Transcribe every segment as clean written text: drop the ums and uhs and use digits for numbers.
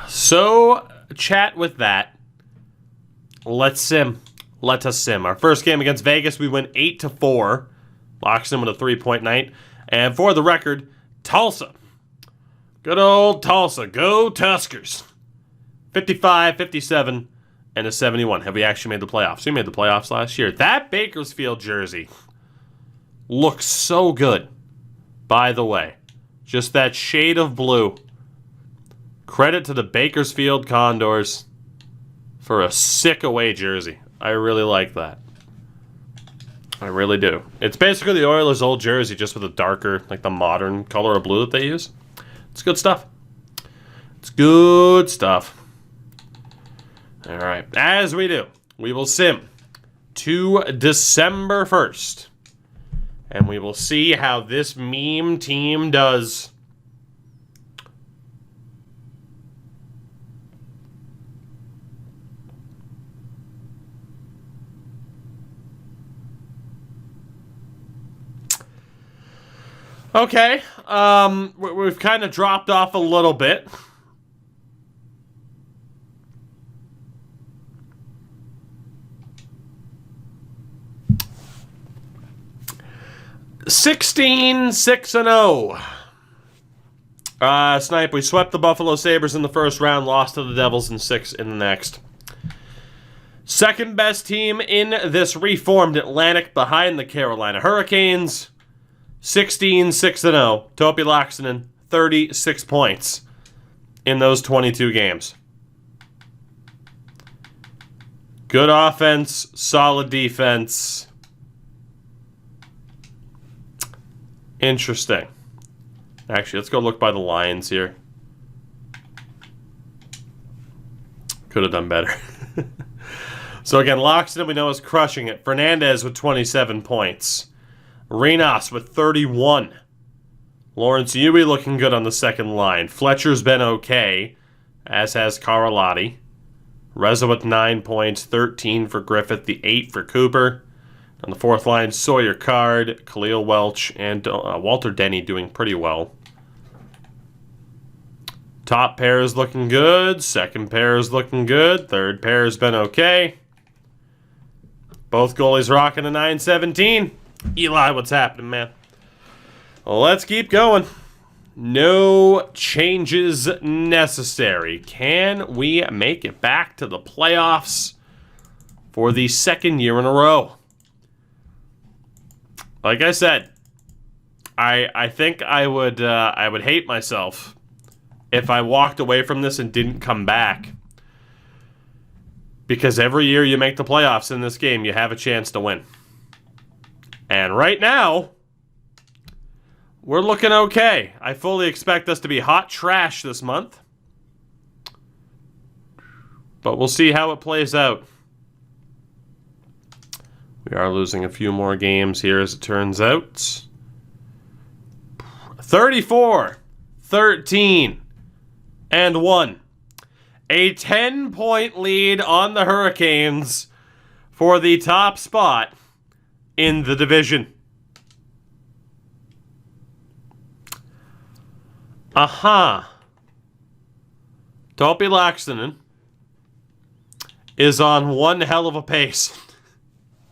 So, chat with that. Let's sim. Let us sim. Our first game against Vegas, we went 8-4. Locks in with a 3-point night. And for the record, Tulsa. Good old Tulsa. Go Tuskers. 55, 57, and a 71. Have we actually made the playoffs? We made the playoffs last year. That Bakersfield jersey looks so good, by the way. Just that shade of blue. Credit to the Bakersfield Condors for a sick away jersey. I really like that. I really do. It's basically the Oilers' old jersey, just with a darker, like the modern color of blue that they use. It's good stuff. It's good stuff. All right. As we do, we will sim to December 1st. And we will see how this meme team does. Okay, we've kind of dropped off a little bit. (16-6-0). Snipe, we swept the Buffalo Sabres in the first round, lost to the Devils in 6 in the next. Second best team in this reformed Atlantic behind the Carolina Hurricanes. 16-6-0. Topi Laaksonen, 36 points in those 22 games. Good offense, solid defense. Interesting. Actually, let's go look by the lines here. Could have done better. So again, Laaksonen we know is crushing it. Fernandez with 27 points. Renas with 31. Lawrence Uwe looking good on the second line. Fletcher's been okay, as has Karalahti. Reza with 9 points, 13 for Griffith, the 8 for Cooper. On the fourth line, Sawyer Card, Khalil Welch, and Walter Denny doing pretty well. Top pair is looking good. Second pair is looking good. Third pair has been okay. Both goalies rocking a 9-17. Eli, what's happening, man? Let's keep going. No changes necessary. Can we make it back to the playoffs for the second year in a row? Like I said, I think I would hate myself if I walked away from this and didn't come back. Because every year you make the playoffs in this game, you have a chance to win. And right now, we're looking okay. I fully expect us to be hot trash this month. But we'll see how it plays out. We are losing a few more games here as it turns out. 34-13-1. A 10-point lead on the Hurricanes for the top spot in the division. Topi Laaksonen is on one hell of a pace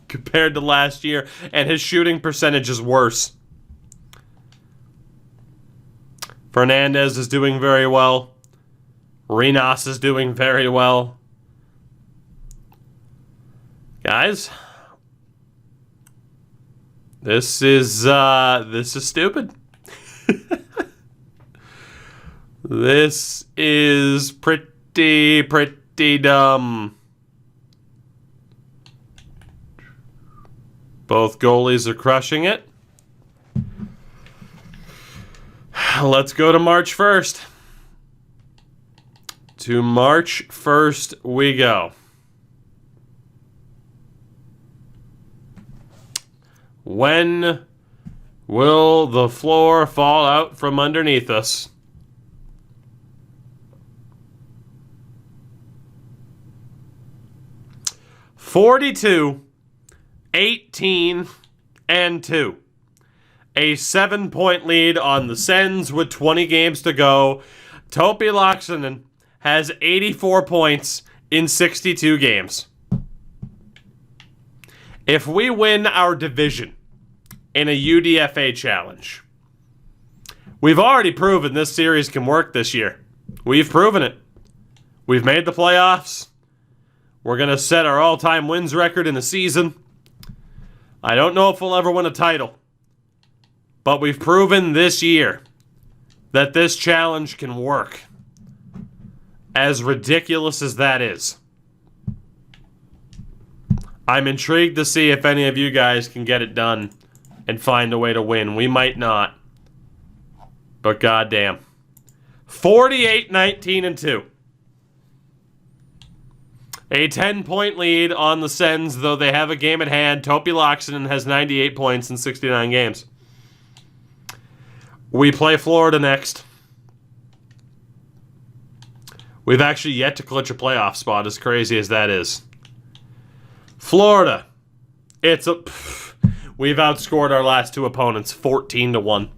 compared to last year, and his shooting percentage is worse. Fernandez is doing very well. Renas is doing very well. Guys, this is stupid. This is pretty dumb. Both goalies are crushing it. Let's go to March 1st. To March 1st we go. When will the floor fall out from underneath us? (42, 18, and 2). A 7-point lead on the Sens with 20 games to go. Topi Laaksonen has 84 points in 62 games. If we win our division in a UDFA challenge, we've already proven this series can work this year. We've proven it. We've made the playoffs. We're going to set our all-time wins record in a season. I don't know if we'll ever win a title, but we've proven this year that this challenge can work. As ridiculous as that is. I'm intrigued to see if any of you guys can get it done and find a way to win. We might not. But goddamn. 48-19-2. A 10-point lead on the Sens, though they have a game at hand. Topi Laaksonen has 98 points in 69 games. We play Florida next. We've actually yet to clinch a playoff spot, as crazy as that is. Florida. We've outscored our last two opponents 14-1.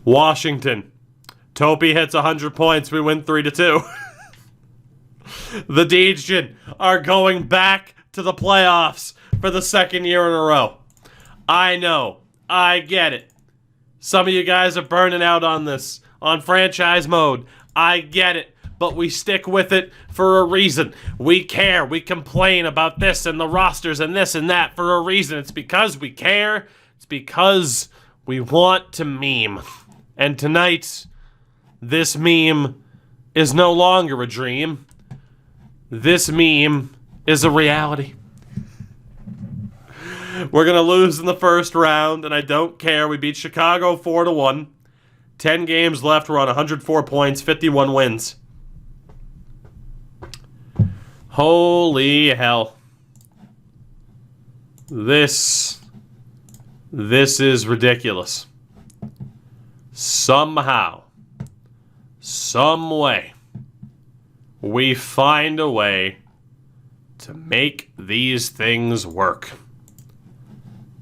Washington. Topi hits 100 points. We win 3-2. The Deejin are going back to the playoffs for the second year in a row. I know. I get it. Some of you guys are burning out on this, on franchise mode. I get it. But we stick with it for a reason. We care. We complain about this and the rosters and this and that for a reason. It's because we care. It's because we want to meme. And tonight, this meme is no longer a dream. This meme is a reality. We're going to lose in the first round, and I don't care. We beat Chicago 4-1. 10 games left. We're on 104 points, 51 wins. Holy hell. This is ridiculous. Somehow, some way, we find a way to make these things work.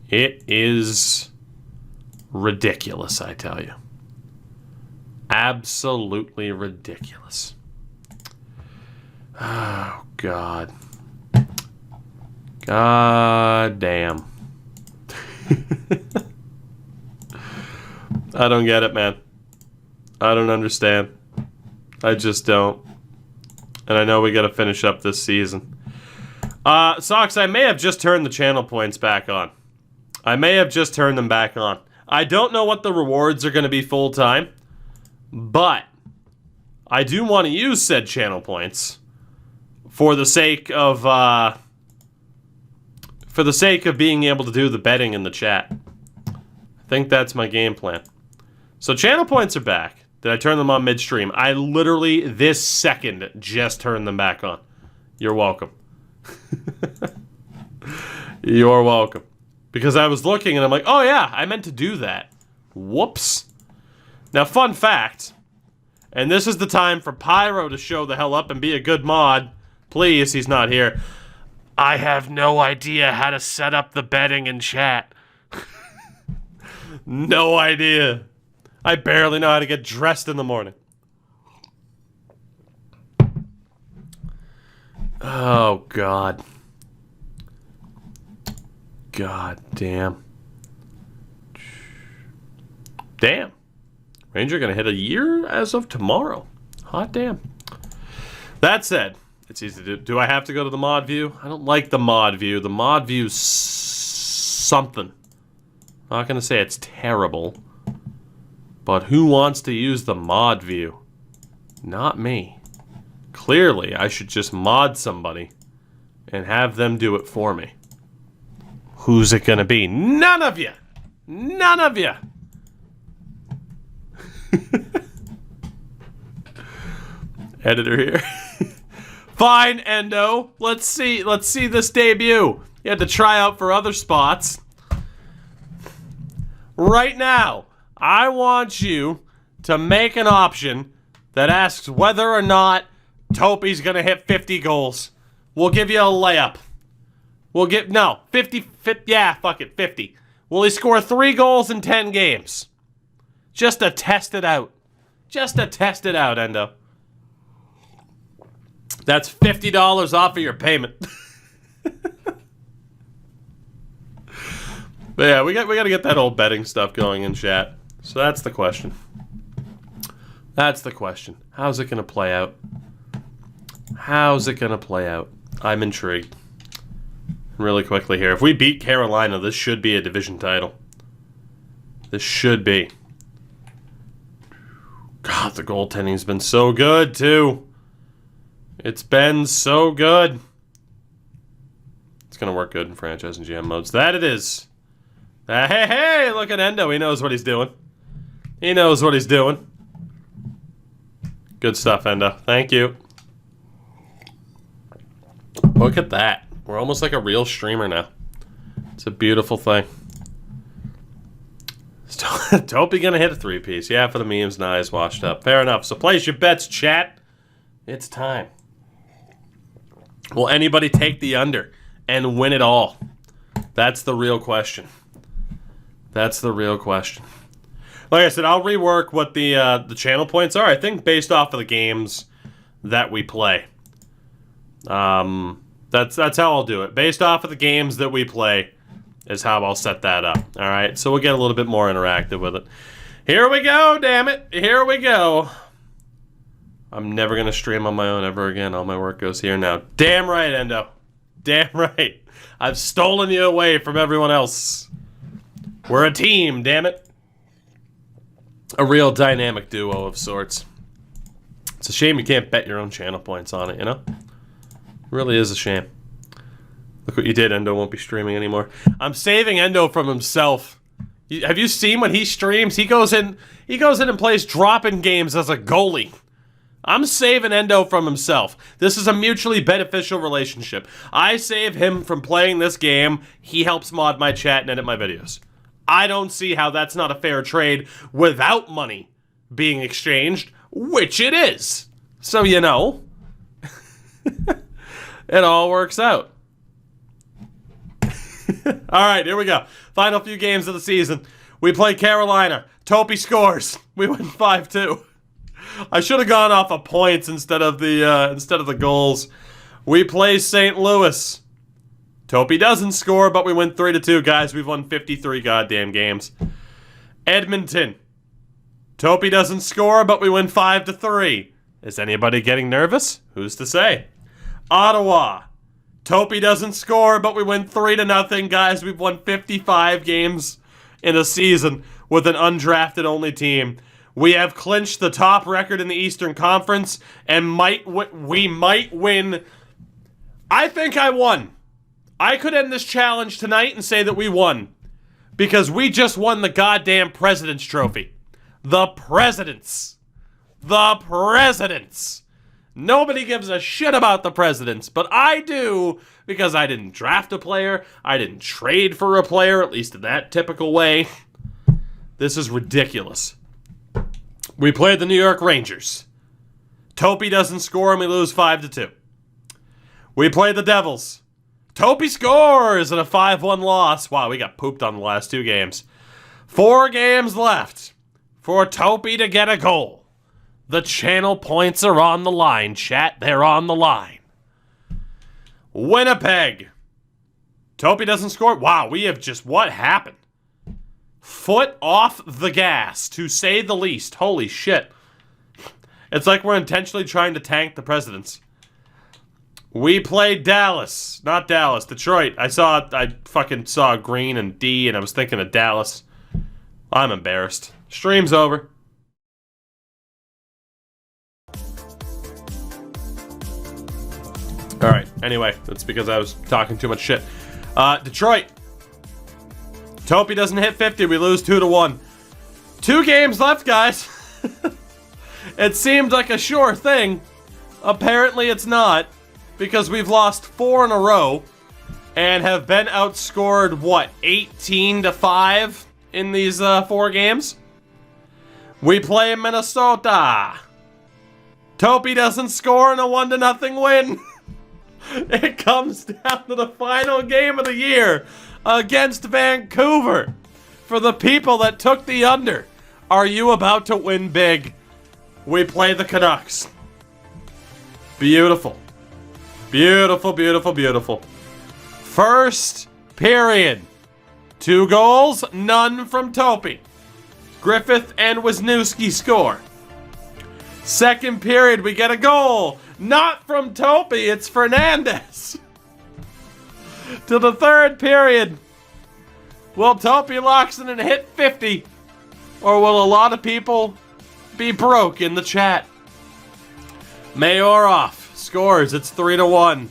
It is ridiculous, I tell you. Absolutely ridiculous. Oh, God. God damn. I don't get it, man. I don't understand. I just don't. And I know we got to finish up this season. Sox, I may have just turned the channel points back on. I may have just turned them back on. I don't know what the rewards are going to be full time, but I do want to use said channel points for the sake of being able to do the betting in the chat. I think that's my game plan. So channel points are back. Did I turn them on midstream? I literally this second just turned them back on. You're welcome. You're welcome. Because I was looking and I'm like, oh yeah, I meant to do that. Whoops. Now, fun fact, and this is the time for Pyro to show the hell up and be a good mod. Please, he's not here. I have no idea how to set up the betting in chat. No idea. I barely know how to get dressed in the morning. Oh, God. God damn. Damn. Ranger gonna hit a year as of tomorrow. Hot damn. That said, it's easy to do. Do I have to go to the mod view? I don't like the mod view. The mod view's something. I'm not gonna say it's terrible. But who wants to use the mod view? Not me. Clearly, I should just mod somebody and have them do it for me. Who's it gonna be? None of you! None of you! Editor here. Fine, Endo. Let's see this debut. You had to try out for other spots. Right now, I want you to make an option that asks whether or not Topi's gonna hit 50 goals. We'll give you a layup. We'll get, no, 50, yeah, fuck it, 50. Will he score 3 goals in 10 games? Just to test it out. Just to test it out, Endo. That's $50 off of your payment. But yeah, we got to get that old betting stuff going in chat. So that's the question. That's the question. How's it going to play out? How's it going to play out? I'm intrigued. Really quickly here. If we beat Carolina, this should be a division title. This should be. God, the goaltending's been so good, too. It's been so good. It's going to work good in franchise and GM modes. That it is. Hey, look at Endo. He knows what he's doing. He knows what he's doing. Good stuff, Endo. Thank you. Look at that. We're almost like a real streamer now. It's a beautiful thing. Is Topi gonna hit a 3-piece? Yeah, for the memes, nice, washed up. Fair enough. So place your bets, chat. It's time. Will anybody take the under and win it all? That's the real question. That's the real question. Like I said, I'll rework what the channel points are. I think based off of the games that we play. That's how I'll do it. Based off of the games that we play is how I'll set that up. All right, so we'll get a little bit more interactive with it. Here we go, damn it. Here we go. I'm never going to stream on my own ever again. All my work goes here now. Damn right, Endo. Damn right. I've stolen you away from everyone else. We're a team, damn it. A real dynamic duo of sorts. It's a shame you can't bet your own channel points on it, you know? It really is a shame. Look what you did, Endo won't be streaming anymore. I'm saving Endo from himself. Have you seen when he streams? He goes in and plays drop-in games as a goalie. I'm saving Endo from himself. This is a mutually beneficial relationship. I save him from playing this game. He helps mod my chat and edit my videos. I don't see how that's not a fair trade without money being exchanged, which it is. So, you know, it all works out. All right, here we go. Final few games of the season. We play Carolina. Topi scores. We win 5-2. I should have gone off of points instead of the goals. We play St. Louis. Topi doesn't score, but we win 3-2, guys. We've won 53 goddamn games. Edmonton. Topi doesn't score, but we win 5-3. Is anybody getting nervous? Who's to say? Ottawa. Topi doesn't score, but we win 3-0, guys. We've won 55 games in a season with an undrafted only team. We have clinched the top record in the Eastern Conference, and we might win. I think I won. I could end this challenge tonight and say that we won. Because we just won the goddamn President's Trophy. The Presidents. The Presidents. Nobody gives a shit about the Presidents, but I do because I didn't draft a player. I didn't trade for a player, at least in that typical way. This is ridiculous. We played the New York Rangers. Topi doesn't score and we lose 5-2. We played the Devils. Topi scores in a 5-1 loss. Wow, we got pooped on the last 2 games. 4 games left for Topi to get a goal. The channel points are on the line, chat. They're on the line. Winnipeg. Topi doesn't score. Wow, we have just... What happened? Foot off the gas, to say the least. Holy shit. It's like we're intentionally trying to tank the Presidents. We played Dallas. Not Dallas, Detroit. I fucking saw green and D and I was thinking of Dallas. I'm embarrassed. Stream's over. Alright, anyway, that's because I was talking too much shit. Detroit. Topi doesn't hit 50, we lose 2-1. 2 games left, guys. It seemed like a sure thing. Apparently it's not, because we've lost 4 in a row and have been outscored, what, 18-5 in these 4 games? We play Minnesota. Topi doesn't score in a 1-0 win. It comes down to the final game of the year. against Vancouver. For the people that took the under, are you about to win big? We play the Canucks. Beautiful. Beautiful, beautiful, beautiful. First period. 2 goals, none from Topi. Griffith and Wisniewski score. Second period, we get a goal. Not from Topi, it's Fernandez. To the third period. Will Topi locks in and hit 50? Or will a lot of people be broke in the chat? Mayorov scores, it's 3-1.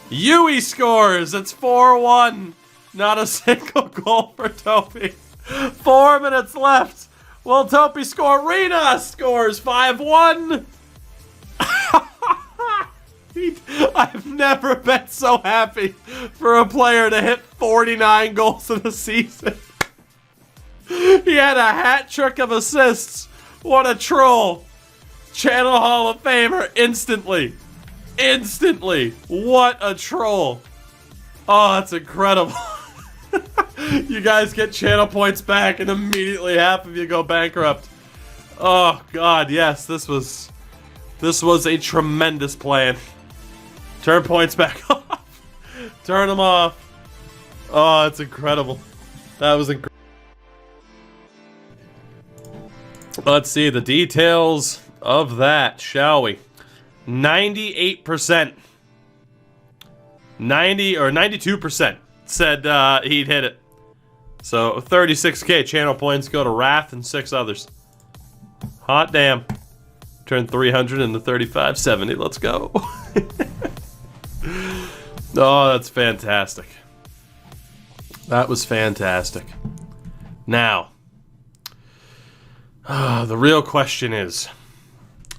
Yui scores, it's 4-1. Not a single goal for Topi. 4 minutes left. Will Topi score? Rena scores 5-1. I've never been so happy for a player to hit 49 goals in a season. He had a hat trick of assists. What a troll. Channel Hall of Famer instantly. Instantly. What a troll. Oh, that's incredible. You guys get channel points back and immediately half of you go bankrupt. Oh, God, yes. This was a tremendous plan. Turn points back off. Turn them off. Oh, it's incredible. That was incredible. Let's see the details of that, shall we? 98%. 92% said he'd hit it. So 36k channel points go to Wrath and 6 others. Hot damn. Turn 300 into 3570. Let's go. Oh, that's fantastic. That was fantastic. Now, the real question is,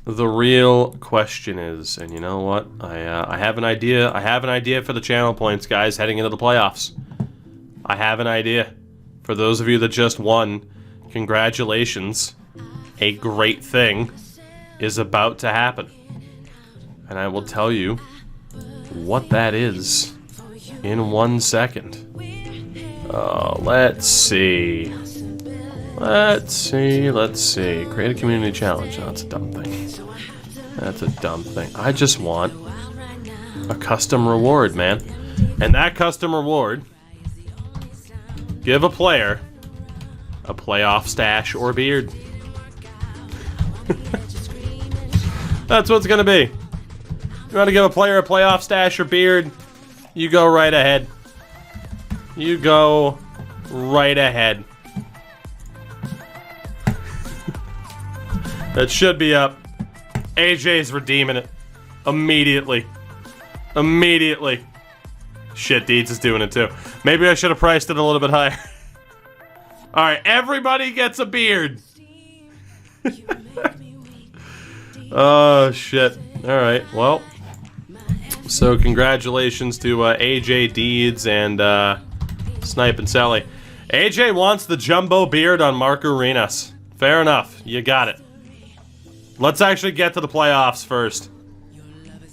and you know what? I have an idea. I have an idea for the channel points, guys, heading into the playoffs. I have an idea. For those of you that just won, congratulations. A great thing is about to happen. And I will tell you what that is in 1 second. Let's see. Let's see. Create a community challenge. No, that's a dumb thing. That's a dumb thing. I just want a custom reward, man. And that custom reward, give a player a playoff stash or beard. That's what it's gonna be. You want to give a player a playoff stash or beard? You go right ahead. You go right ahead. That should be up. AJ's redeeming it. Immediately. Immediately. Shit, Deeds is doing it too. Maybe I should have priced it a little bit higher. Alright, everybody gets a beard. Oh, shit. Alright, well. So, congratulations to AJ, Deeds, and Snipe and Sally. AJ wants the jumbo beard on Mark Arenas. Fair enough. You got it. Let's actually get to the playoffs first.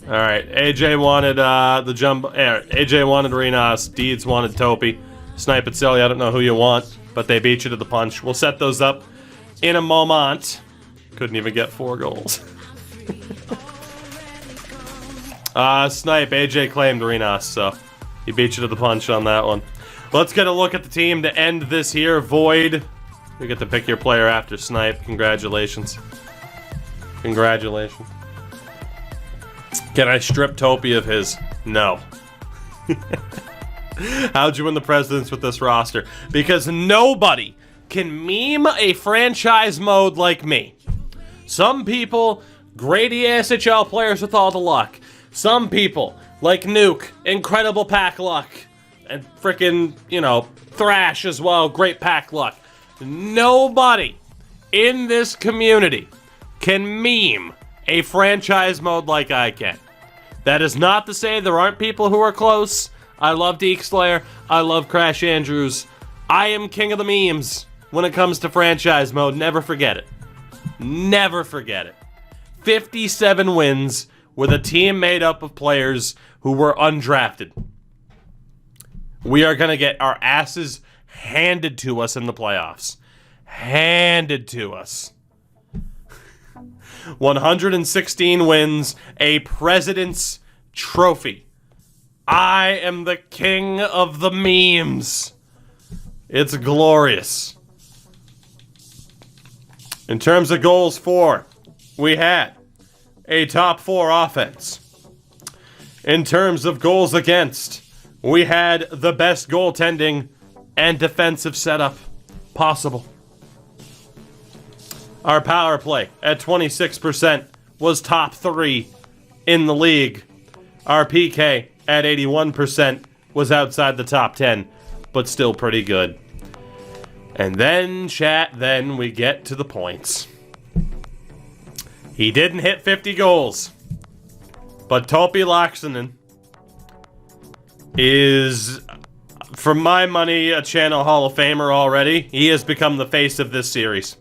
Alright, AJ wanted the jumbo... AJ wanted Arenas. Deeds wanted Topi. Snipe and Sally, I don't know who you want, but they beat you to the punch. We'll set those up in a moment. Couldn't even get 4 goals. Snipe, AJ claimed Arenas, so he beat you to the punch on that one. Let's get a look at the team to end this here. Void, you get to pick your player after Snipe. Congratulations. Congratulations. Can I strip Topi of his? No. How'd you win the Presidents with this roster? Because nobody can meme a franchise mode like me. Some people, great ESHL players with all the luck. Some people, like Nuke, incredible pack luck. And frickin', you know, Thrash as well, great pack luck. Nobody in this community can meme a franchise mode like I can. That is not to say there aren't people who are close. I love Deke Slayer. I love Crash Andrews. I am king of the memes when it comes to franchise mode. Never forget it. Never forget it. 57 wins with a team made up of players who were undrafted. We are going to get our asses handed to us in the playoffs. Handed to us. 116 wins, a President's Trophy. I am the king of the memes. It's glorious. In terms of goals for, we had a top 4 offense. In terms of goals against, we had the best goaltending and defensive setup possible. Our power play at 26% was top 3 in the league. Our PK at 81% was outside the top 10, but still pretty good. And then, chat, then we get to the points. He didn't hit 50 goals, but Topi Laaksonen is, for my money, a Channel Hall of Famer already. He has become the face of this series.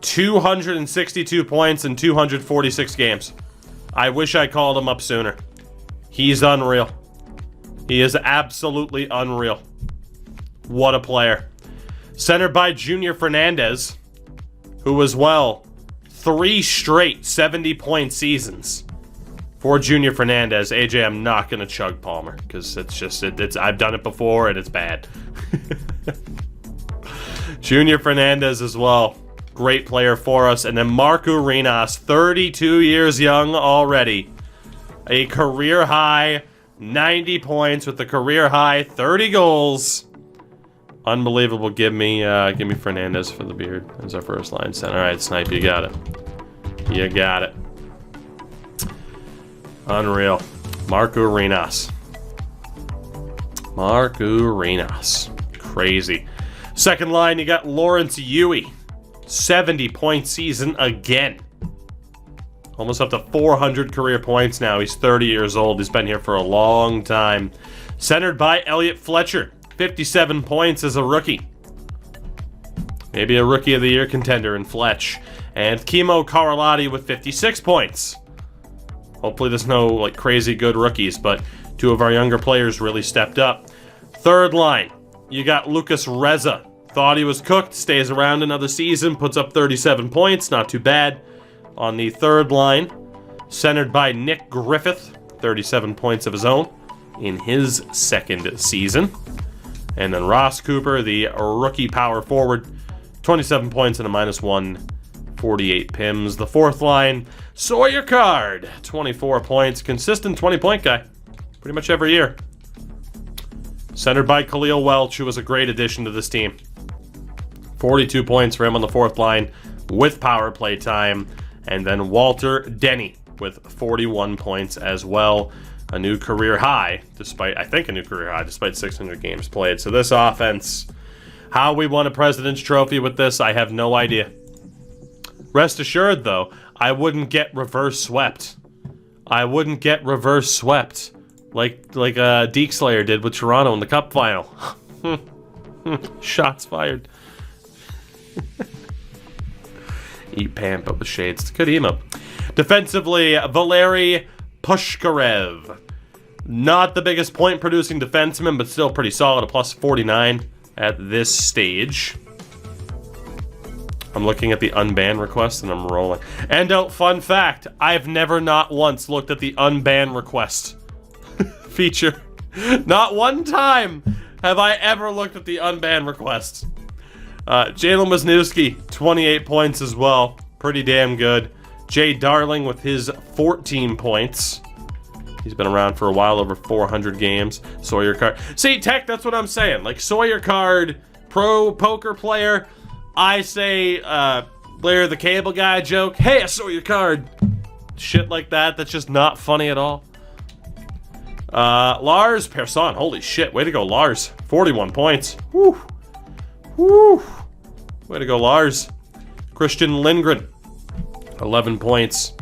262 points in 246 games. I wish I called him up sooner. He's unreal. He is absolutely unreal. What a player. Centered by Junior Fernandez, who was, 3 straight 70-point seasons for Junior Fernandez. AJ, I'm not going to chug Palmer, because it's I've done it before, and it's bad. Junior Fernandez as well. Great player for us. And then Marco Rinas, 32 years young already. A career-high 90 points with a career-high 30 goals. Unbelievable. Give me Fernandez for the beard as our first line center. All right, Snipe, you got it. You got it. Unreal. Marco Rinas. Marco Rinas. Crazy. Second line, you got Lawrence Huey. 70-point season again. Almost up to 400 career points now. He's 30 years old. He's been here for a long time. Centered by Elliot Fletcher. 57 points as a rookie. Maybe a Rookie of the Year contender in Fletch. And Kimmo Karalahti with 56 points. Hopefully there's no crazy good rookies, but 2 of our younger players really stepped up. Third line, you got Lucas Reza. Thought he was cooked, stays around another season, puts up 37 points, not too bad. On the third line, centered by Nick Griffith, 37 points of his own in his second season. And then Ross Cooper, the rookie power forward, 27 points and a -1, 48 PIMs. The fourth line, Sawyer Card, 24 points, consistent 20-point guy, pretty much every year. Centered by Khalil Welch, who was a great addition to this team. 42 points for him on the fourth line with power play time. And then Walter Denny with 41 points as well. A new career high, despite 600 games played. So this offense, how we won a President's Trophy with this, I have no idea. Rest assured, though, I wouldn't get reverse swept. I wouldn't get reverse swept like Deke Slayer did with Toronto in the Cup final. Shots fired. Eat Pampa with shades. It's a good emo. Defensively, Valeri Pushkarev. Not the biggest point-producing defenseman, but still pretty solid. A +49 at this stage. I'm looking at the unban request, and I'm rolling. And fun fact, I've never not once looked at the unban request feature. Not one time have I ever looked at the unban request. Jalen Wisniewski, 28 points as well. Pretty damn good. Jay Darling with his 14 points. He's been around for a while, over 400 games. Sawyer Card. See, Tech, that's what I'm saying. Sawyer Card, pro poker player. I say, Blair the Cable Guy joke. Hey, I saw your card. Shit like that. That's just not funny at all. Lars Persson. Holy shit. Way to go, Lars. 41 points. Woo. Woo! Way to go, Lars. Christian Lindgren, 11 points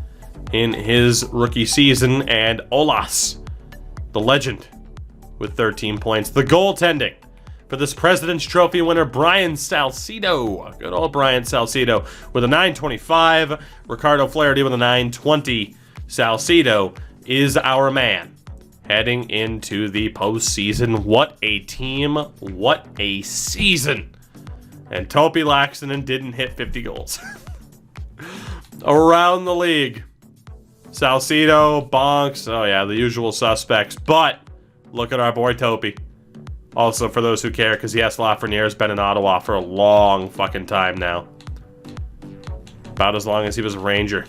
in his rookie season. And Olas, the legend, with 13 points. The goaltending for this President's Trophy winner, Brian Salcido. Good old Brian Salcido with a 925. Ricardo Flaherty with a 920. Salcido is our man. heading into the postseason. What a team. What a season. And Topi Laaksonen didn't hit 50 goals. Around the league. Salcido, Bonks, oh yeah, the usual suspects. But look at our boy Topi. Also, for those who care, because yes, Lafreniere's been in Ottawa for a long fucking time now. About as long as he was a Ranger.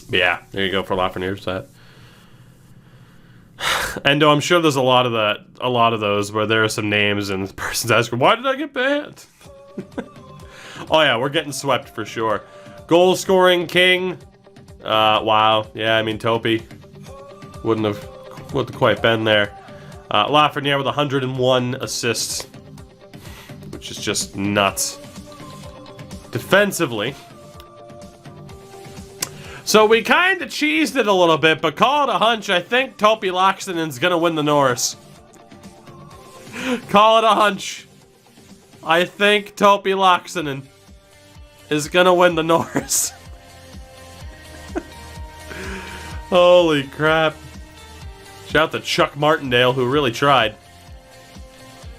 But yeah, there you go for Lafreniere's set. Endo, I'm sure there's a lot of those where there are some names and the person's asking, why did I get banned? Oh yeah, we're getting swept for sure. Goal scoring king. Wow. Yeah, I mean Topi wouldn't quite been there. Lafreniere with 101 assists, which is just nuts. Defensively. So we kind of cheesed it a little bit, but call it a hunch. I think Topi Laakkonen's gonna win the Norris. Call it a hunch. I think Topi Laaksonen is gonna win the Norris. Holy crap. Shout out to Chuck Martindale, who really tried.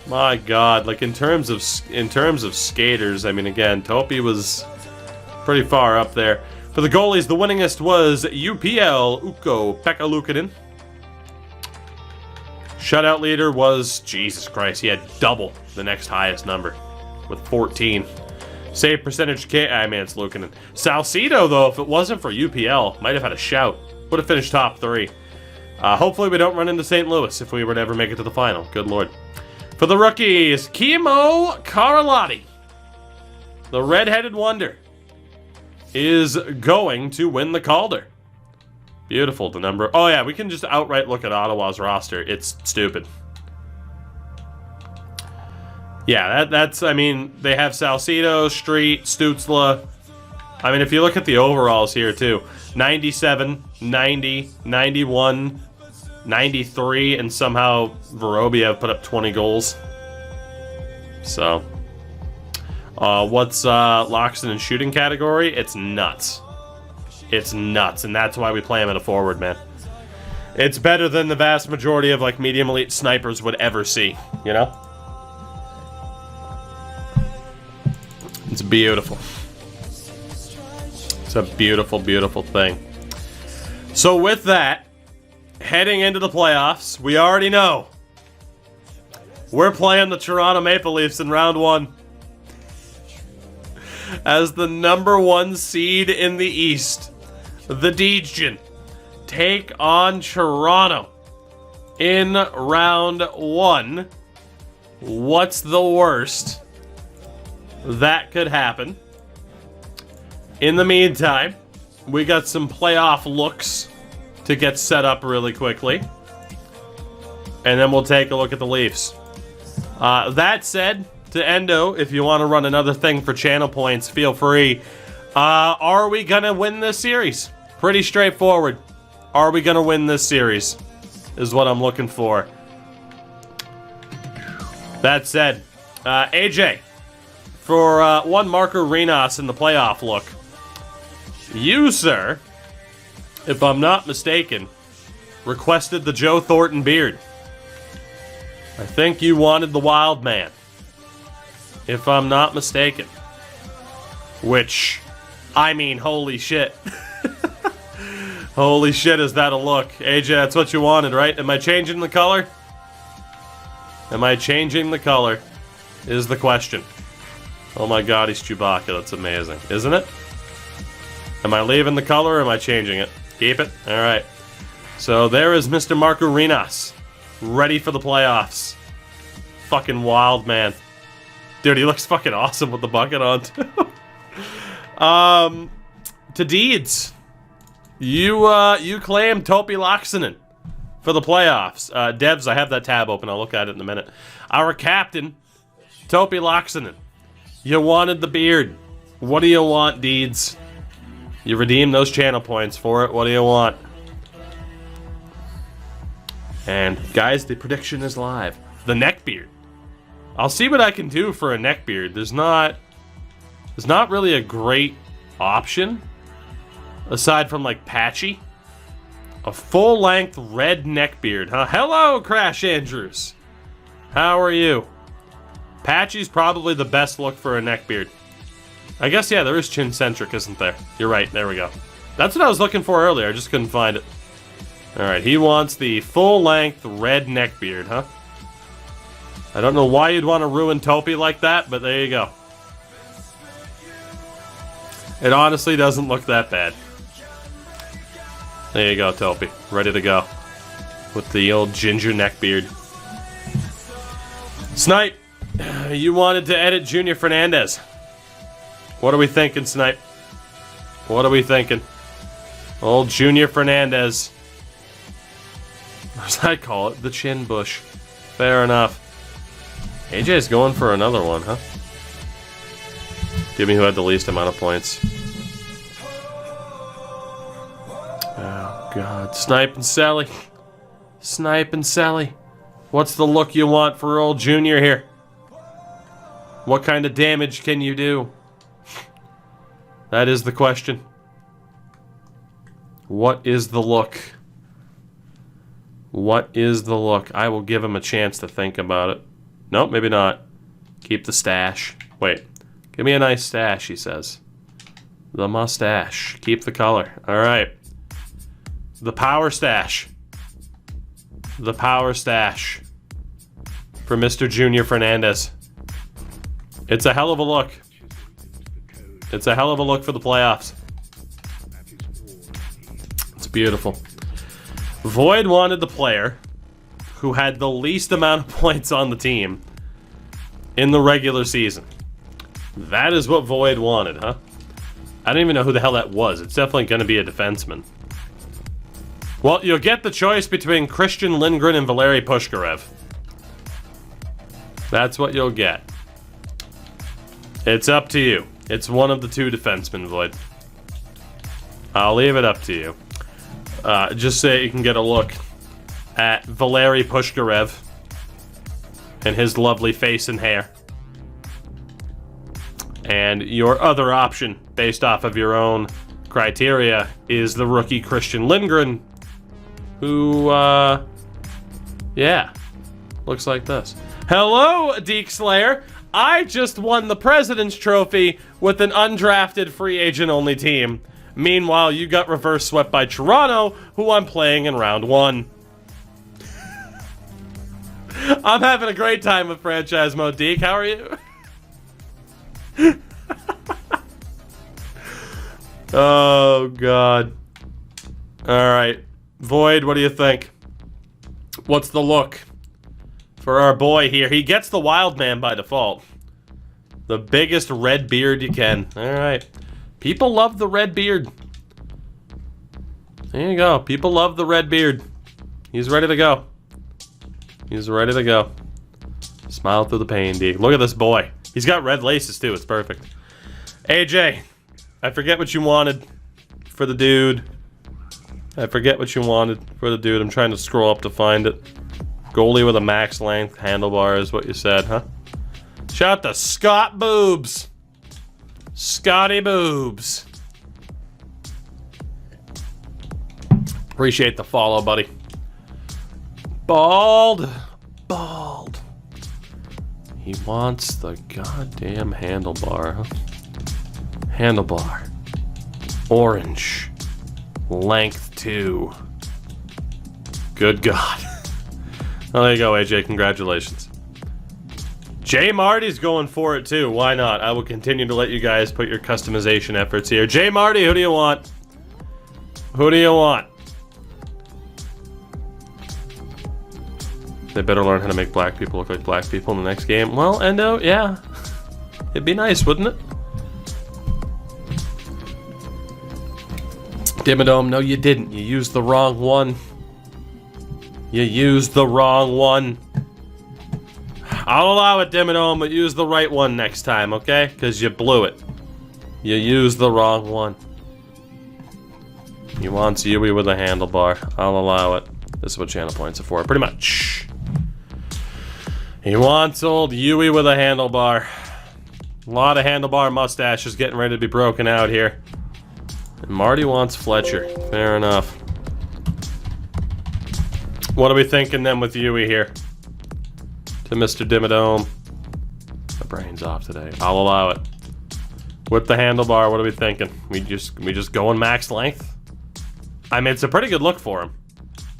My god, like in terms of skaters, I mean again, Topi was pretty far up there. For the goalies, the winningest was UPL Ukko-Pekka Luukkonen. Shutout leader was, Jesus Christ, he had double the next highest number with 14. Save percentage, I mean, it's Luukkonen. Salcido, though, if it wasn't for UPL, might have had a shout. Would have finished top 3. Hopefully we don't run into St. Louis if we were to ever make it to the final. Good lord. For the rookies, Kimmo Karlahti, the red-headed wonder, is going to win the Calder. Beautiful, the number. Oh yeah, we can just outright look at Ottawa's roster. It's stupid. Yeah, that's, I mean, they have Salcido, Street, Stützle. I mean, if you look at the overalls here, too. 97, 90, 91, 93, and somehow Vorobiev put up 20 goals. So, what's Laaksonen shooting category? It's nuts. It's nuts, and that's why we play him at a forward, man. It's better than the vast majority of, like, medium elite snipers would ever see, you know? It's beautiful. It's a beautiful, beautiful thing. So with that, heading into the playoffs, we already know we're playing the Toronto Maple Leafs in round 1. As the #1 seed in the East, the Deegen take on Toronto in round 1. What's the worst that could happen? In the meantime, we got some playoff looks to get set up really quickly. And then we'll take a look at the Leafs. That said, to Endo, if you want to run another thing for channel points, feel free. Are we going to win this series? Pretty straightforward. Are we going to win this series? Is what I'm looking for. That said, AJ, for one Marco Renas in the playoff look, you, sir, if I'm not mistaken, requested the Joe Thornton beard. I think you wanted the Wild Man, if I'm not mistaken. Which, I mean, holy shit. Holy shit, is that a look. AJ, that's what you wanted, right? Am I changing the color? Am I changing the color? Is the question. Oh my god, he's Chewbacca. That's amazing. Isn't it? Am I leaving the color or am I changing it? Keep it? Alright. So there is Mr. Marco Renas. Ready for the playoffs. Fucking wild, man. Dude, he looks fucking awesome with the bucket on, too. To Deeds. You claim Topi Laaksonen for the playoffs. Devs, I have that tab open. I'll look at it in a minute. Our captain, Topi Laaksonen. You wanted the beard. What do you want, Deeds? You redeemed those channel points for it. What do you want? And, guys, the prediction is live. The neck beard. I'll see what I can do for a neck beard. There's not really a great option. Aside from, like, patchy. A full-length red neckbeard, huh? Hello, Crash Andrews. How are you? Patchy's probably the best look for a neckbeard. I guess, yeah, there is chin-centric, isn't there? You're right, there we go. That's what I was looking for earlier, I just couldn't find it. Alright, he wants the full-length red neckbeard, huh? I don't know why you'd want to ruin Topi like that, but there you go. It honestly doesn't look that bad. There you go, Topi. Ready to go. With the old ginger neckbeard. Snipe! You wanted to edit Junior Fernandez. What are we thinking, Snipe? What are we thinking? Old Junior Fernandez. What does that call it? The chin bush. Fair enough. AJ's going for another one, huh? Give me who had the least amount of points. Oh, God. Snipe and Sally. Snipe and Sally. What's the look you want for old Junior here? What kind of damage can you do? That is the question. What is the look? What is the look? I will give him a chance to think about it. Nope, maybe not. Keep the stash. Wait. Give me a nice stash, he says. The mustache. Keep the color. Alright. The power stash. The power stash. For Mr. Junior Fernandez. It's a hell of a look. It's a hell of a look for the playoffs. It's beautiful. Void wanted the player who had the least amount of points on the team in the regular season. That is what Void wanted, huh? I don't even know who the hell that was. It's definitely going to be a defenseman. Well, you'll get the choice between Christian Lindgren and Valeri Pushkarev. That's what you'll get. It's up to you. It's one of the two defensemen, Void. I'll leave it up to you. Just so you can get a look at Valeri Pushkarev and his lovely face and hair. And your other option, based off of your own criteria, is the rookie Christian Lindgren, who, yeah, looks like this. Hello, Deke Slayer. I just won the President's Trophy with an undrafted free agent only team. Meanwhile, you got reverse swept by Toronto, who I'm playing in round 1. I'm having a great time with franchise mode, Deke. How are you? Oh, God. Alright. Void, what do you think? What's the look for our boy here? He gets the wild man by default. The biggest red beard you can. Alright. People love the red beard. There you go. People love the red beard. He's ready to go. He's ready to go. Smile through the pain, Deke. Look at this boy. He's got red laces, too. It's perfect. AJ, I forget what you wanted for the dude. I forget what you wanted for the dude. I'm trying to scroll up to find it. Goalie with a max length handlebar is what you said, huh? Shout out to Scott Boobs. Scotty Boobs. Appreciate the follow, buddy. Bald. Bald. He wants the goddamn handlebar, huh? Handlebar. Orange. Length 2. Good God. Oh, there you go, AJ. Congratulations. J Marty's going for it, too. Why not? I will continue to let you guys put your customization efforts here. J Marty, who do you want? Who do you want? They better learn how to make black people look like black people in the next game. Well, Endo, yeah. It'd be nice, wouldn't it? Dimmadome, no you didn't. You used the wrong one. You used the wrong one. I'll allow it, Dimmadome, but use the right one next time, okay? Because you blew it. You used the wrong one. He wants Yui with a handlebar. I'll allow it. This is what channel points are for, pretty much. He wants old Yui with a handlebar. A lot of handlebar mustaches getting ready to be broken out here. And Marty wants Fletcher. Fair enough. What are we thinking then with Yui here? To Mr. Dimmadome. My brain's off today. I'll allow it. With the handlebar, what are we thinking? We just going max length? I mean, it's a pretty good look for him.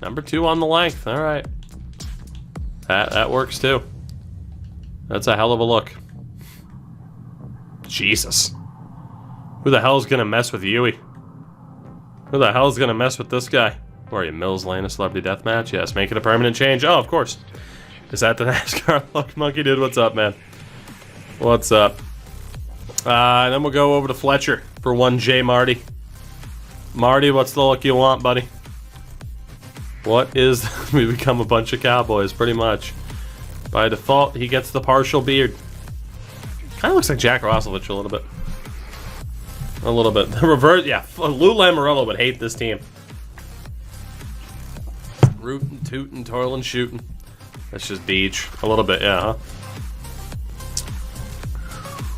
Number 2 on the length. All right. That works too. That's a hell of a look. Jesus. Who the hell's gonna mess with Yui? Who the hell's gonna mess with this guy? Where are you, Mills Lane, a celebrity deathmatch? Yes, make it a permanent change. Oh, of course. Is that the NASCAR look? Monkey Dude, what's up, man? What's up? And then we'll go over to Fletcher for 1J Marty. Marty, what's the look you want, buddy? What is... we become a bunch of cowboys, pretty much. By default, he gets the partial beard. Kind of looks like Jack Roslovich a little bit. A little bit. The reverse, yeah. Lou Lamoriello would hate this team. Rootin', tootin', toilin', shootin'. That's just beach. A little bit, yeah, huh?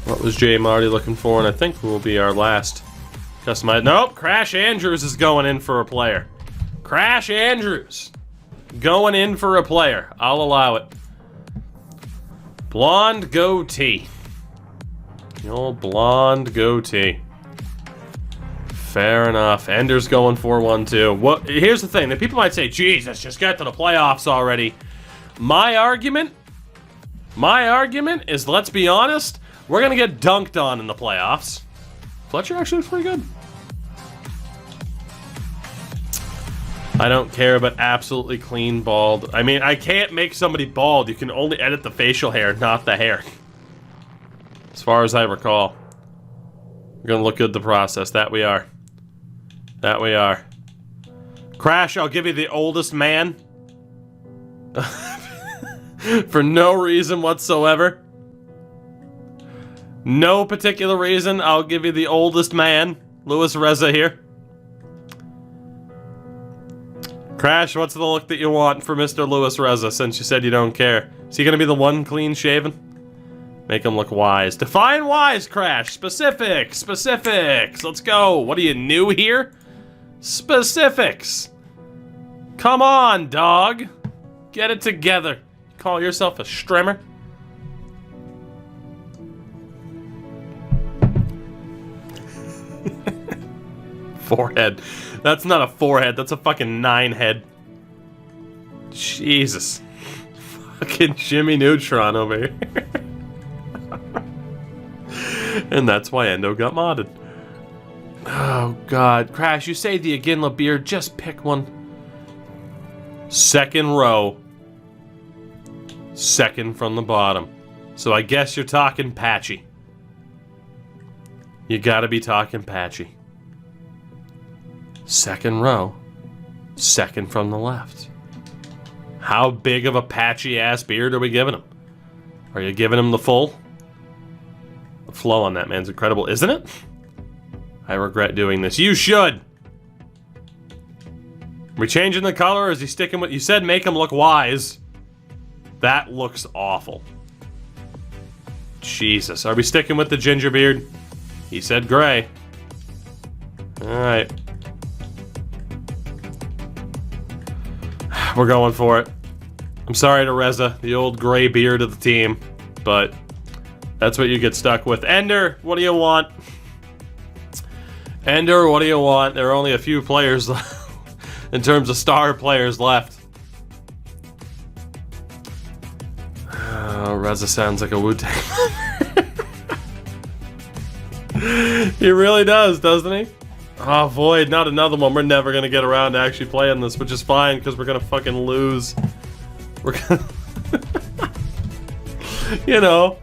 What was Jay Marty looking for? And I think will be our last customized. Nope, Crash Andrews is going in for a player. Crash Andrews going in for a player. I'll allow it. Blonde goatee. The old blonde goatee. Fair enough. Ender's going for one too. What? Here's the thing. The people might say, Jesus, just get to the playoffs already. My argument is, let's be honest, we're going to get dunked on in the playoffs. Fletcher actually looks pretty good. I don't care, but absolutely clean bald. I mean, I can't make somebody bald. You can only edit the facial hair, not the hair. As far as I recall. We're going to look good the process. That we are. That we are. Crash, I'll give you the oldest man. For no reason whatsoever. No particular reason, I'll give you the oldest man. Luis Reza here. Crash, what's the look that you want for Mr. Luis Reza, since you said you don't care? Is he gonna be the one clean shaven? Make him look wise. Define wise, Crash. Specifics. Specifics. Let's go. What are you, new here? Specifics. Come on, dog. Get it together. Call yourself a strimmer? Forehead. That's not a forehead. That's a fucking 9 head. Jesus. Fucking Jimmy Neutron over here. And that's why Endo got modded. Oh, God. Crash, you say the Aginla beard. Just pick one. Second row. Second from the bottom. So I guess you're talking patchy. You gotta be talking patchy. Second row. Second from the left. How big of a patchy ass beard are we giving him? Are you giving him the full? The flow on that man's incredible, isn't it? I regret doing this. You should! Are we changing the color, or is he sticking with... You said make him look wise. That looks awful. Jesus. Are we sticking with the ginger beard? He said gray. Alright. We're going for it. I'm sorry to Reza, the old gray beard of the team, but that's what you get stuck with. Ender, what do you want? Ender, what do you want? There are only a few players left in terms of star players left. Oh, Reza sounds like a Wu-Tang. He really does, doesn't he? Oh, Void, not another one. We're never gonna get around to actually playing this, which is fine, because we're gonna fucking lose. We're gonna... You know,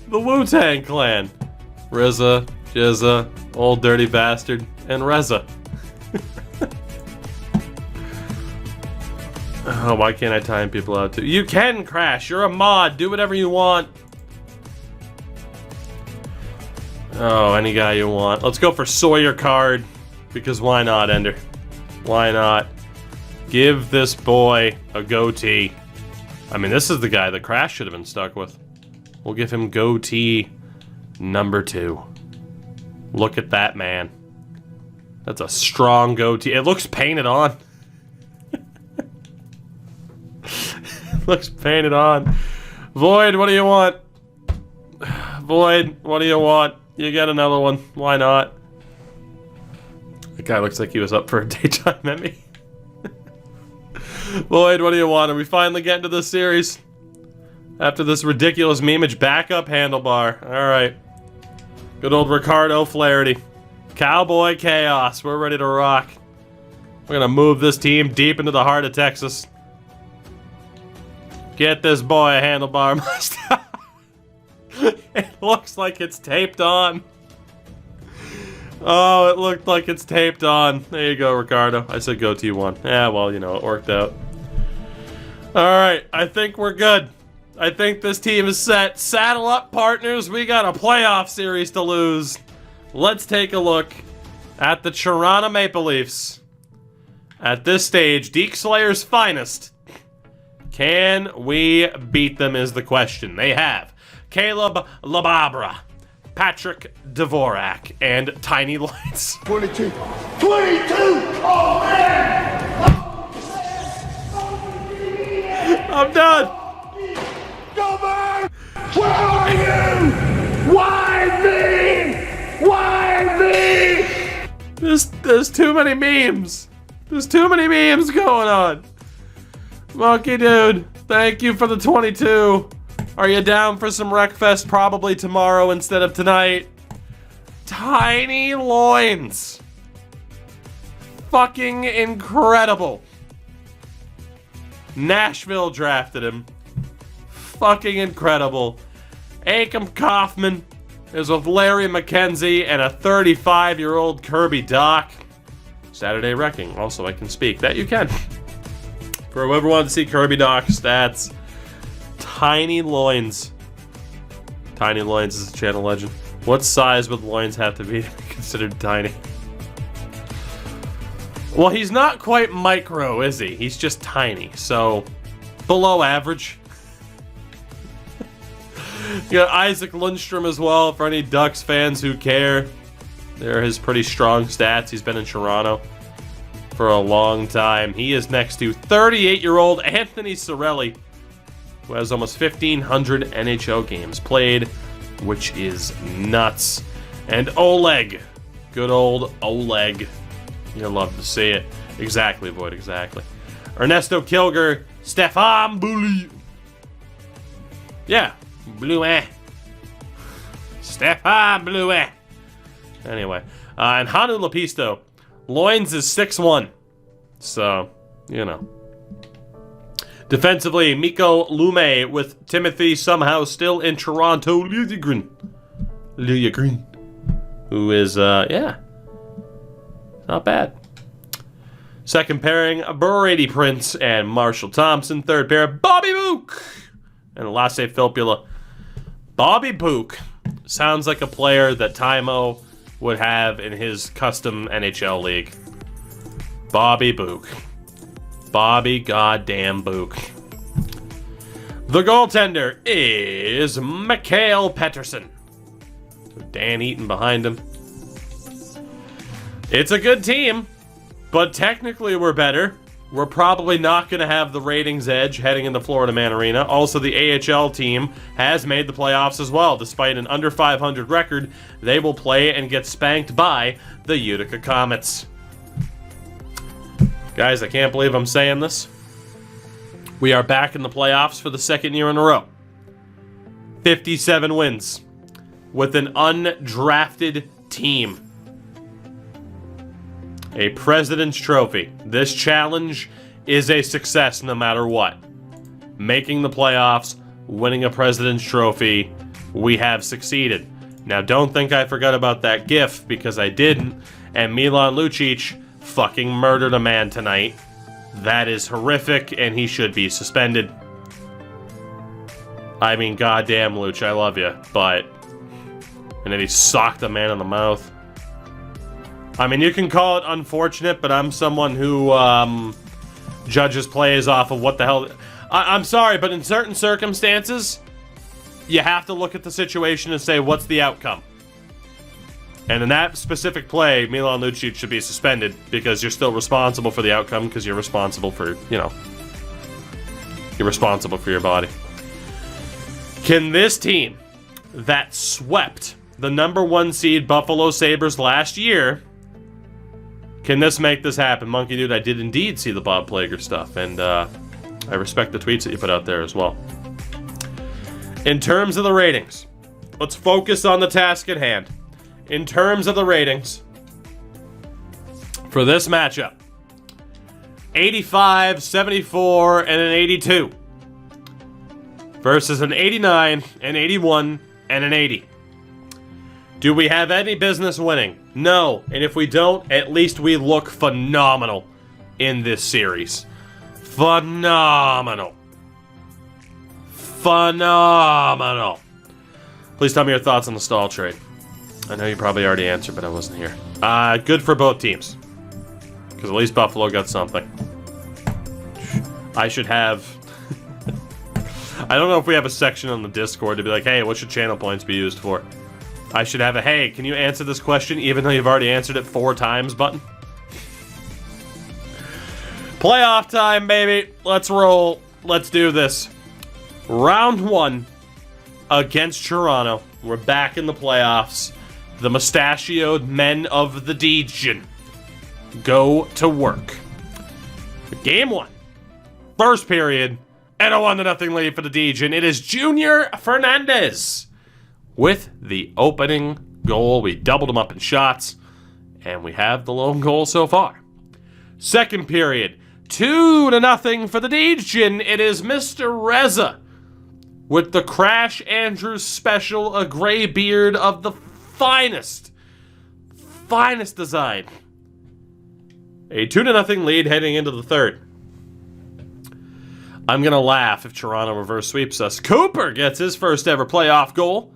the Wu-Tang Clan. RZA, Jizza, Old Dirty Bastard, and Reza. Oh, why can't I time people out too? You can, Crash. You're a mod. Do whatever you want. Oh, any guy you want. Let's go for Sawyer Card. Because why not, Ender? Why not? Give this boy a goatee. I mean, this is the guy that Crash should have been stuck with. We'll give him goatee number 2. Look at that, man. That's a strong goatee. It looks painted on. Looks painted on. Void, what do you want? Void, what do you want? You get another one. Why not? That guy looks like he was up for a daytime Emmy. Void, what do you want? Are we finally getting to this series? After this ridiculous memeage backup handlebar. Alright. Good old Ricardo Flaherty. Cowboy Chaos. We're ready to rock. We're gonna move this team deep into the heart of Texas. Get this boy a handlebar mustache. It looks like it's taped on. Oh, it looked like it's taped on. There you go, Ricardo. I said go T1. Yeah, well, you know, it worked out. Alright, I think we're good. I think this team is set. Saddle up, partners. We got a playoff series to lose. Let's take a look at the Toronto Maple Leafs. At this stage, Deke Slayer's finest. Can we beat them is the question. They have Caleb Lababra, Patrick Dvorak, and Tiny Lights. 22! Oh, man! I'm done! Go back! Where are you? Why me? Why me? There's too many memes. There's too many memes going on. Monkey Dude, thank you for the 22. Are you down for some Wreckfest probably tomorrow instead of tonight? Tiny Loins. Fucking incredible. Nashville drafted him. Fucking incredible. Akam Kaufman is with Larry McKenzie and a 35-year-old Kirby Doc. Saturday Wrecking. Also, I can speak. That you can. For whoever wanted to see Kirby Doc stats. Tiny Loins. Tiny Loins is a channel legend. What size would loins have to be considered tiny? Well, he's not quite micro, is he? He's just tiny, so below average. You got Isaac Lundstrom as well, for any Ducks fans who care. They're his pretty strong stats. He's been in Toronto for a long time. He is next to 38-year-old Anthony Cirelli, who has almost 1,500 NHL games played, which is nuts. And Oleg. Good old Oleg. You'll love to see it. Exactly, Void, exactly. Ernesto Kilger, Stefan Bully. Yeah, Bluet. Stefan Bluet. Anyway, and Hanu Lapisto. Loins is 6'1". So, you know. Defensively, Mikko Lume with Timothy somehow still in Toronto. Liljegren. Who is, yeah. Not bad. Second pairing, Brady Prince and Marshall Thompson. Third pair, Bobby Book and Lasse Filppula. Bobby Book sounds like a player that Timo would have in his custom NHL league. Bobby Book. Bobby goddamn Book. The goaltender is Mikhail Pettersson. Dan Eaton behind him. It's a good team, but technically we're better. We're probably not going to have the ratings edge heading into Florida Man Arena. Also, the AHL team has made the playoffs as well. Despite an under 500 record, they will play and get spanked by the Utica Comets. Guys, I can't believe I'm saying this. We are back in the playoffs for the second year in a row. 57 wins with an undrafted team. A President's Trophy. This challenge is a success no matter what. Making the playoffs, winning a President's Trophy, we have succeeded. Now, don't think I forgot about that GIF, because I didn't. And Milan Lucic fucking murdered a man tonight. That is horrific, and he should be suspended. I mean, goddamn, Luch, I love you, but... And then he socked a man in the mouth. I mean, you can call it unfortunate, but I'm someone who judges plays off of what the hell... I'm sorry, but in certain circumstances, you have to look at the situation and say, what's the outcome? And in that specific play, Milan Lucic should be suspended because you're still responsible for the outcome because you're responsible for, you know, You're responsible for your body. Can this team that swept the #1 seed Buffalo Sabres last year, can this make this happen? Monkey Dude, I did indeed see the Bob Plager stuff, and I respect the tweets that you put out there as well. In terms of the ratings, let's focus on the task at hand. In terms of the ratings, for this matchup, 85, 74, and an 82 versus an 89, an 81, and an 80. Do we have any business winning? No. And if we don't, at least we look phenomenal in this series. Phenomenal. Phenomenal. Please tell me your thoughts on the Stahl trade. I know you probably already answered, but I wasn't here. Good for both teams. Because at least Buffalo got something. I should have... I don't know if we have a section on the Discord to be like, hey, what should channel points be used for? I should have a, hey, can you answer this question even though you've already answered it 4 times button? Playoff time, baby. Let's roll. Let's do this. Round 1 against Toronto. We're back in the playoffs. The mustachioed men of the Legion go to work. Game 1. First period. And a 1-0 lead for the Legion. It is Junior Fernandez with the opening goal. We doubled him up in shots, and we have the lone goal so far. Second period, 2-0 for the Legion. It is Mr. Reza with the Crash Andrews special, a gray beard of the finest design. A 2-0 lead heading into the third. I'm going to laugh if Toronto reverse sweeps us. Cooper gets his first ever playoff goal.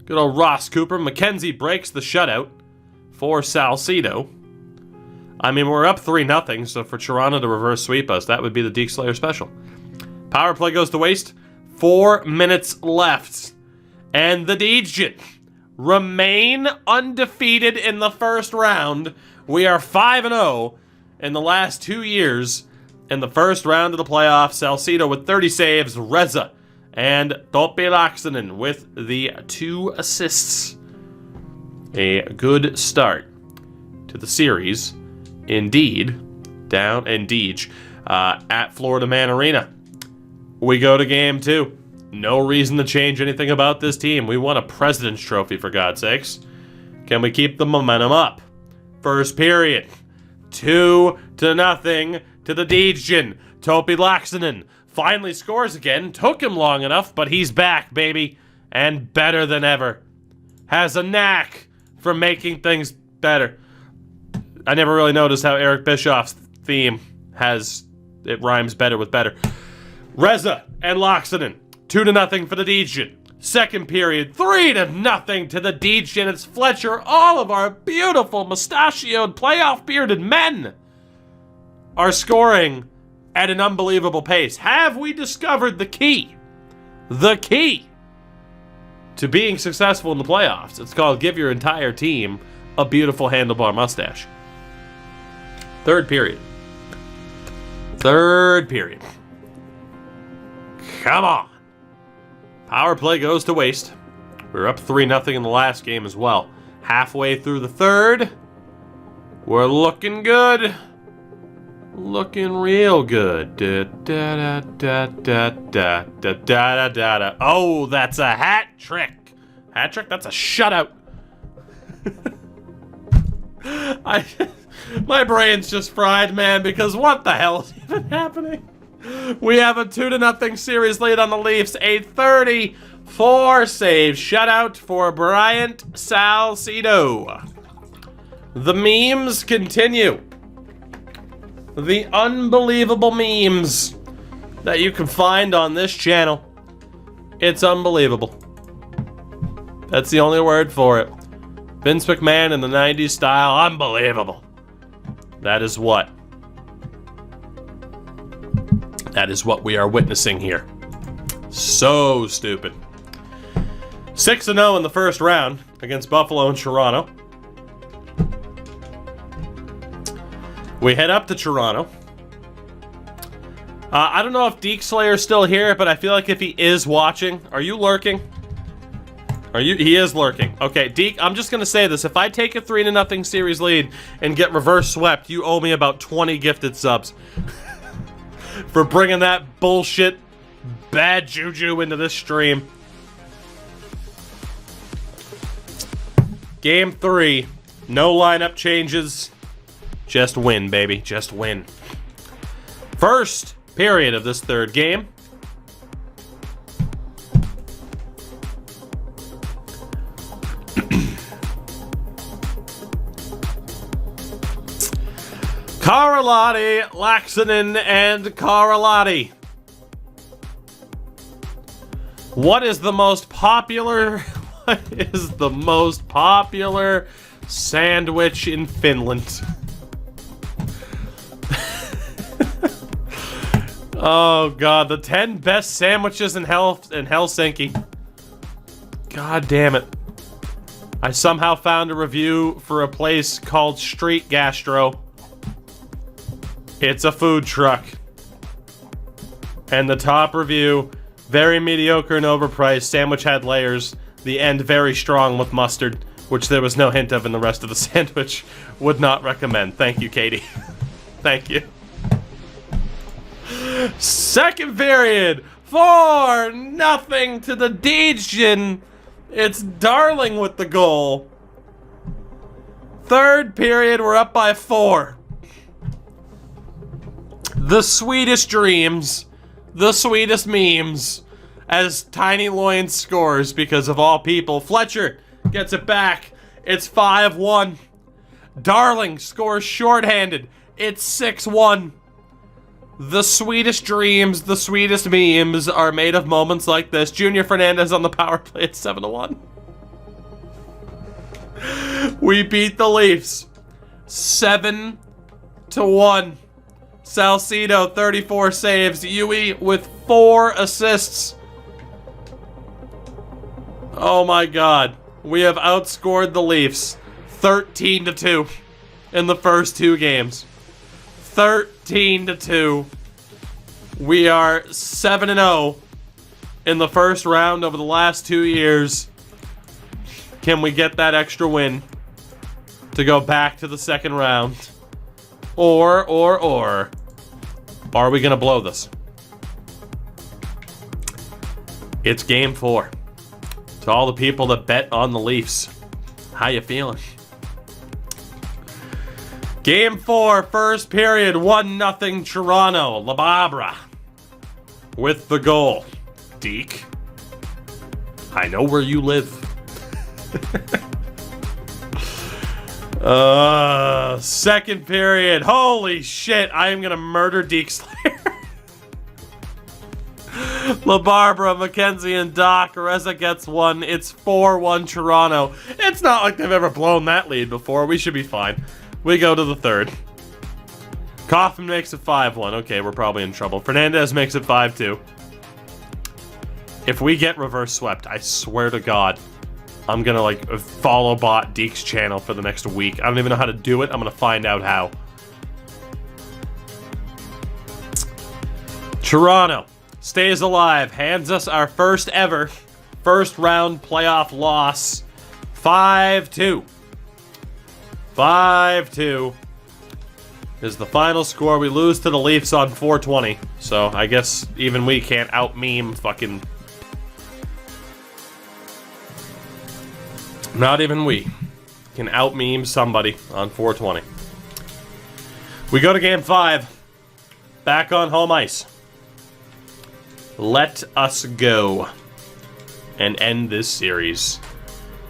Good old Ross Cooper. McKenzie breaks the shutout for Salcido. I mean, we're up 3-0, so for Toronto to reverse sweep us, that would be the Deke Slayer special. Power play goes to waste. 4 minutes left. And the Legion remain undefeated in the first round. We are 5-0 in the last 2 years. In the first round of the playoffs, Salcido with 30 saves, Reza and Topi Laaksonen with the 2 assists. A good start to the series, indeed, down in Deej at Florida Man Arena. We go to game 2. No reason to change anything about this team. We won a President's Trophy, for God's sakes. Can we keep the momentum up? First period, 2-0 to the Legion. Topi Laaksonen finally scores again. Took him long enough, but he's back, baby. And better than ever. Has a knack for making things better. I never really noticed how Eric Bischoff's theme it rhymes better with better. Reza and Laaksonen. 2-0 for the Legion. Second period, 3-0 to the Legion. It's Fletcher. All of our beautiful mustachioed playoff bearded men are scoring at an unbelievable pace. Have we discovered the key? The key to being successful in the playoffs. It's called give your entire team a beautiful handlebar mustache. Third period. Third period. Come on. Power play goes to waste. We're up 3-0 in the last game as well. Halfway through the third. We're looking good. Looking real good. Oh, that's a hat trick. Hat trick? That's a shutout. My brain's just fried, man, because what the hell is even happening? We have a 2-0 series lead on the Leafs. A 34 save shutout for Bryant Salcido. The memes continue. The unbelievable memes that you can find on this channel. It's unbelievable. That's the only word for it. Vince McMahon in the 90s style, unbelievable. That is what we are witnessing here. So stupid. 6-0 in the first round against Buffalo and Toronto. We head up to Toronto. I don't know if Deke Slayer's still here, but I feel like if he is watching, are you lurking? He is lurking. Okay, Deke, I'm just gonna say this. If I take a 3-0 series lead and get reverse swept, you owe me about 20 gifted subs. For bringing that bullshit, bad juju into this stream. Game 3. No lineup changes. Just win, baby. Just win. First period of this third game. Karalahti, Laaksonen, and Karalahti. What is the most popular? What is the most popular sandwich in Finland? Oh god, the 10 best sandwiches in Helsinki. God damn it. I somehow found a review for a place called Street Gastro. It's a food truck. And the top review, very mediocre and overpriced, sandwich had layers, the end very strong with mustard, which there was no hint of in the rest of the sandwich. Would not recommend. Thank you, Katie. Thank you. Second period, 4-0 to the Degen. It's Darling with the goal. Third period, we're up by 4. The sweetest dreams, the sweetest memes, as Tiny Loin scores because of all people. Fletcher gets it back. It's 5-1. Darling scores shorthanded. It's 6-1. The sweetest dreams, the sweetest memes are made of moments like this. Junior Fernandez on the power play at 7-1. We beat the Leafs 7-1. Salcido, 34 saves. Yui with 4 assists. Oh my god. We have outscored the Leafs 13-2 in the first 2 games. 13-2. We are 7-0 in the first round over the last 2 years. Can we get that extra win to go back to the second round? Or are we gonna blow this? It's game 4. To all the people that bet on the Leafs, how you feeling? Game 4, first period, 1-0 Toronto. LaBarbera with the goal. Deke, I know where you live. Second period. Holy shit, I am gonna murder Deke Slayer. LaBarbera, McKenzie, and Doc. Reza gets one. It's 4-1 Toronto. It's not like they've ever blown that lead before. We should be fine. We go to the third. Kaufman makes it 5-1. Okay, we're probably in trouble. Fernandez makes it 5-2. If we get reverse swept, I swear to God, I'm gonna like follow bot Deke's channel for the next week. I don't even know how to do it. I'm gonna find out how. Toronto stays alive, hands us our first ever first round playoff loss. 5-2. 5-2 is the final score. We lose to the Leafs on 420. So I guess even we can't out-meme fucking... Not even we can out-meme somebody on 420. We go to game 5. Back on home ice. Let us go and end this series.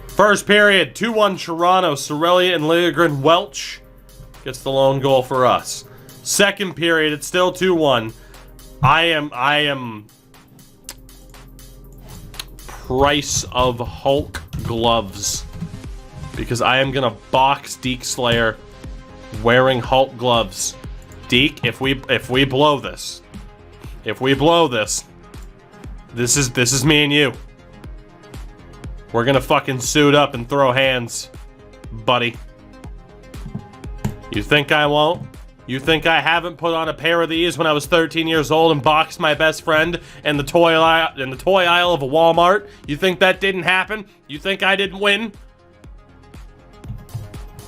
First period, 2-1 Toronto. Cirelli and Liljegren. Welch gets the lone goal for us. Second period, it's still 2-1. I am price of Hulk gloves because I am gonna box Deke Slayer wearing Hulk gloves. Deke, if we blow this, this is me and you. We're gonna fucking suit up and throw hands, buddy. You think I won't? You think I haven't put on a pair of these when I was 13 years old and boxed my best friend in the toy aisle of a Walmart? You think that didn't happen? You think I didn't win?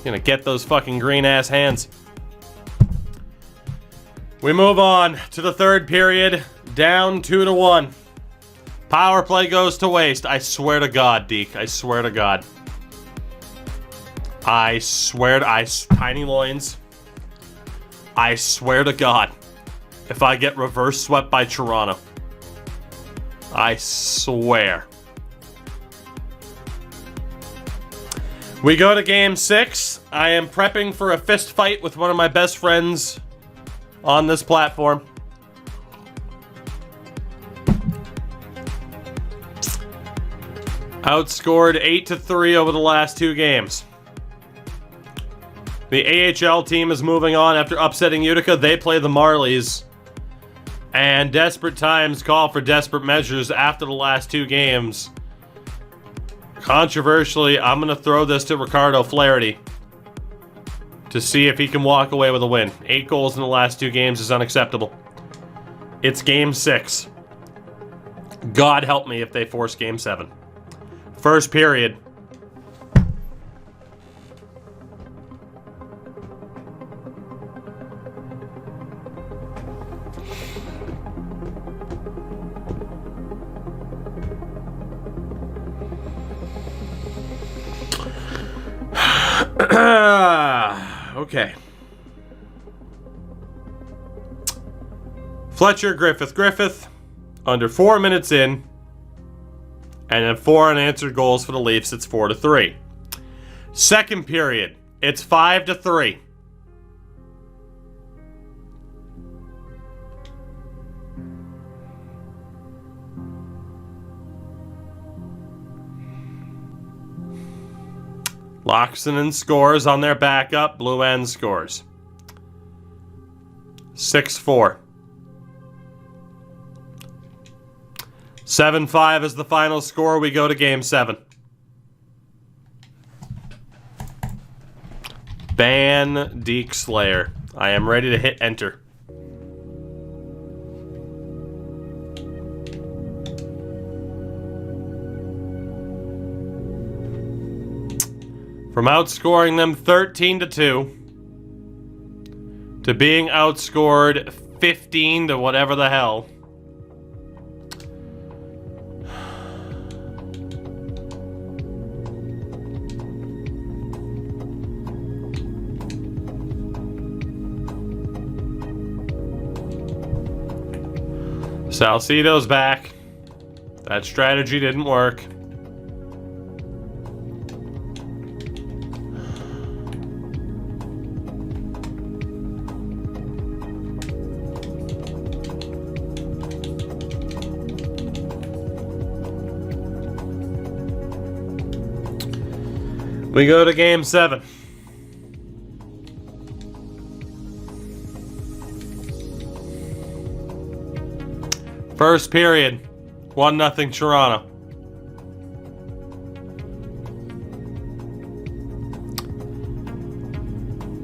Gonna get those fucking green ass hands. We move on to the third period, down 2-1. Power play goes to waste. I swear to God, Deke. I swear to God. I swear to Tiny Loins. I swear to God, if I get reverse swept by Toronto, I swear. We go to game 6. I am prepping for a fist fight with one of my best friends on this platform. Outscored 8-3 over the last 2 games. The AHL team is moving on after upsetting Utica. They play the Marlies. And desperate times call for desperate measures after the last 2 games. Controversially, I'm going to throw this to Ricardo Flaherty to see if he can walk away with a win. 8 goals in the last 2 games is unacceptable. It's game 6. God help me if they force game 7. First period. Okay. Fletcher, Griffith. Under 4 minutes in. And then 4 unanswered goals for the Leafs. It's 4-3. Second period. It's 5-3. Loxonen scores on their backup. Blue End scores. 6-4. 7-5 is the final score. We go to game 7. Ban Deke Slayer. I am ready to hit enter. From outscoring them 13-2 to being outscored 15 to whatever the hell. Salcido's back. That strategy didn't work. We go to game 7. First period, 1-0 Toronto.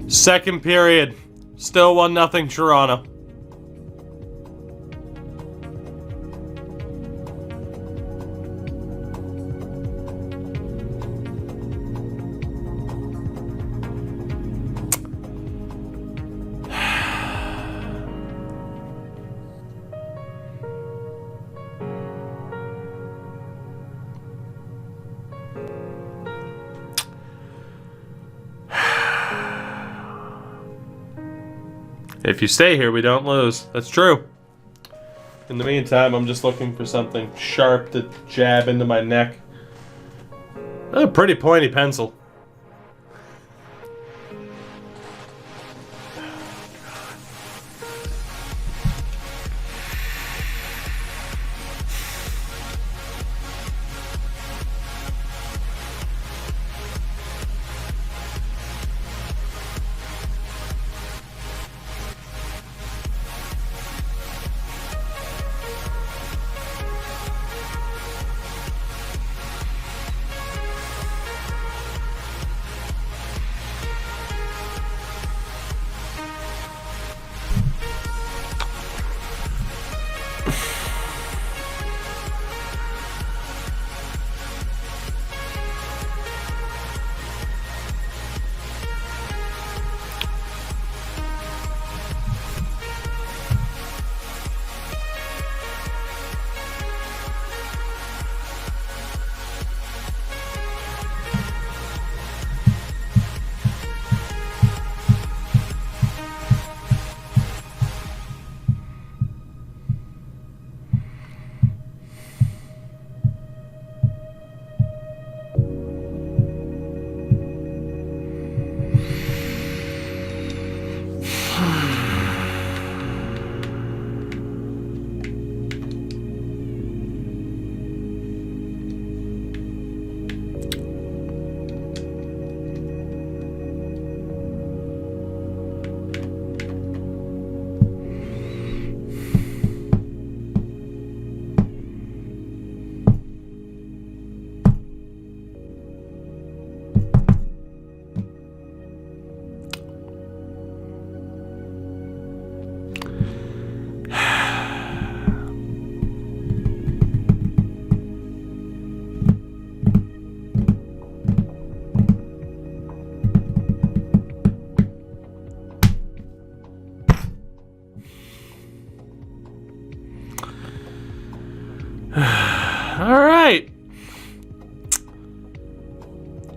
Second period, still 1-0 Toronto. If you stay here, we don't lose. That's true. In the meantime, I'm just looking for something sharp to jab into my neck. A pretty pointy pencil.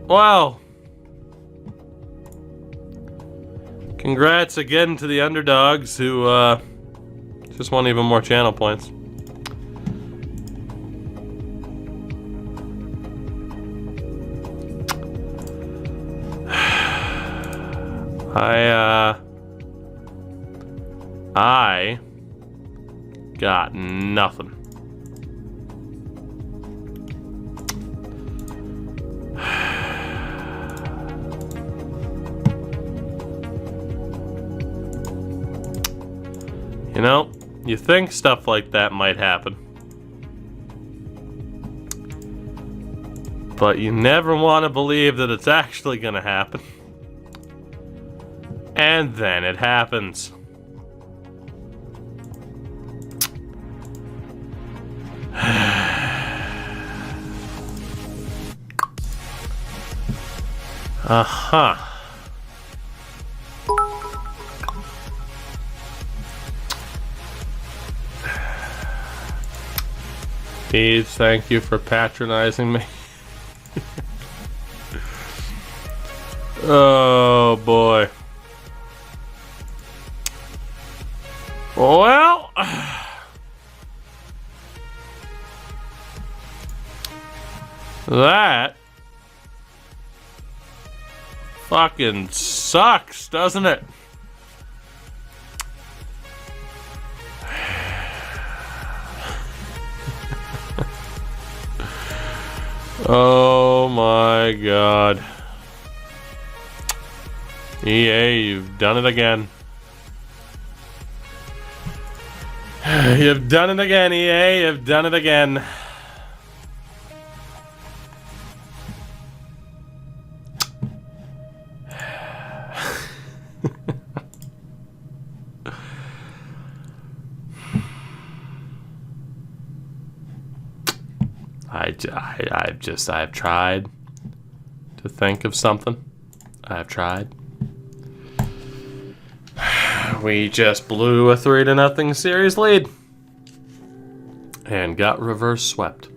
Well, congrats again to the underdogs who just won even more channel points. I got nothing. You know, you think stuff like that might happen, but you never want to believe that it's actually going to happen. And then it happens. Uh-huh. Steve, thank you for patronizing me. Oh, boy. Well, that fucking sucks, doesn't it? Oh my God. EA, you've done it again. You've done it again, EA. You've done it again. I've tried to think of something. I've tried. We just blew a 3-0 series lead and got reverse swept.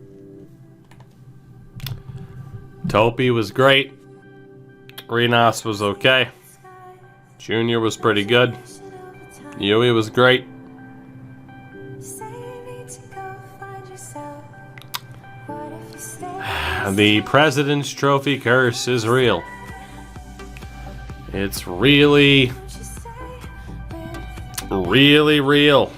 Topi was great. Renas was okay. Junior was pretty good. Yui was great. The President's Trophy curse is real. It's really, really real.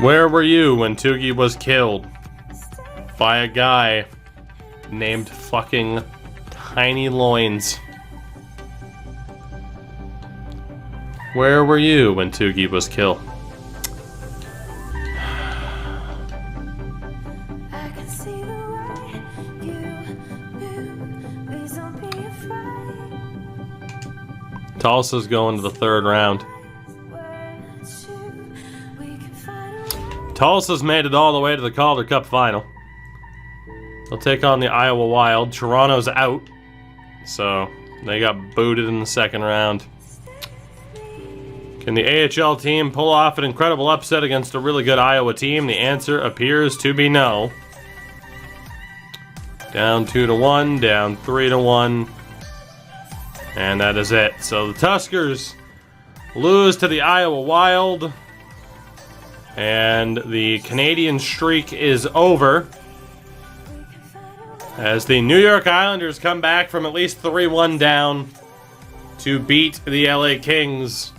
Where were you when Tugi was killed by a guy named fucking Tiny Loins? Where were you when Tugi was killed? Tulsa's going to the third round. Tulsa's made it all the way to the Calder Cup final. They'll take on the Iowa Wild. Toronto's out, so they got booted in the second round. Can the AHL team pull off an incredible upset against a really good Iowa team? The answer appears to be no. Down 2-1, down 3-1, and that is it. So the Tuskers lose to the Iowa Wild, and the Canadian streak is over as the New York Islanders come back from at least 3-1 down to beat the LA Kings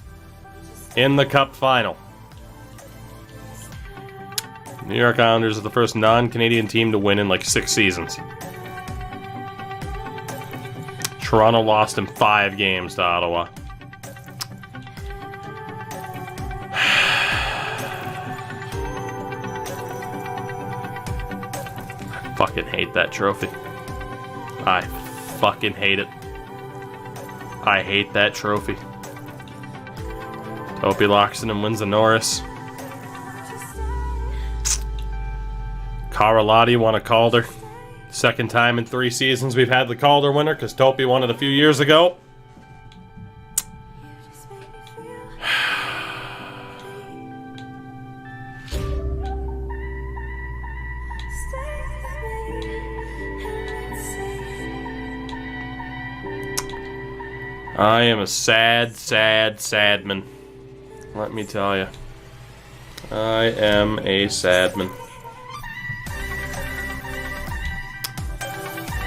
in the Cup final. New York Islanders are the first non-Canadian team to win in like 6 seasons. Toronto lost in 5 games to Ottawa. I fucking hate that trophy. I fucking hate it. I hate that trophy. Topi Loxton and wins the Norris. Karalahti won a Calder. Second time in 3 seasons we've had the Calder winner, because Topi won it a few years ago. I am a sad, sad, sad man. Let me tell you. I am a sad man.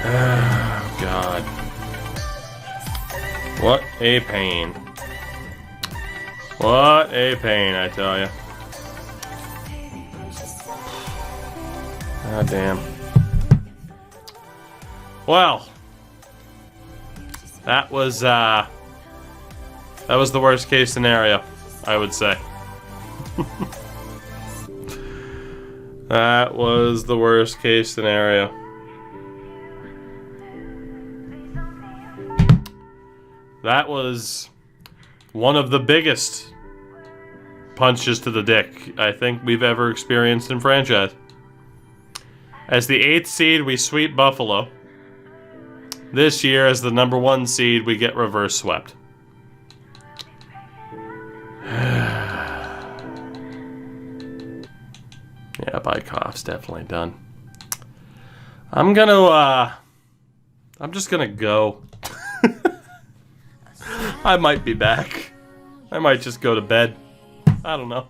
Oh, God. What a pain. What a pain, I tell you. God damn. Well, that was the worst case scenario, I would say. That was the worst case scenario. That was one of the biggest punches to the dick I think we've ever experienced in franchise. As the 8th seed, we sweep Buffalo. This year, as the number 1 seed, we get reverse swept. Yeah, Bykoff's definitely done. I'm just gonna go. I might be back. I might just go to bed. I don't know.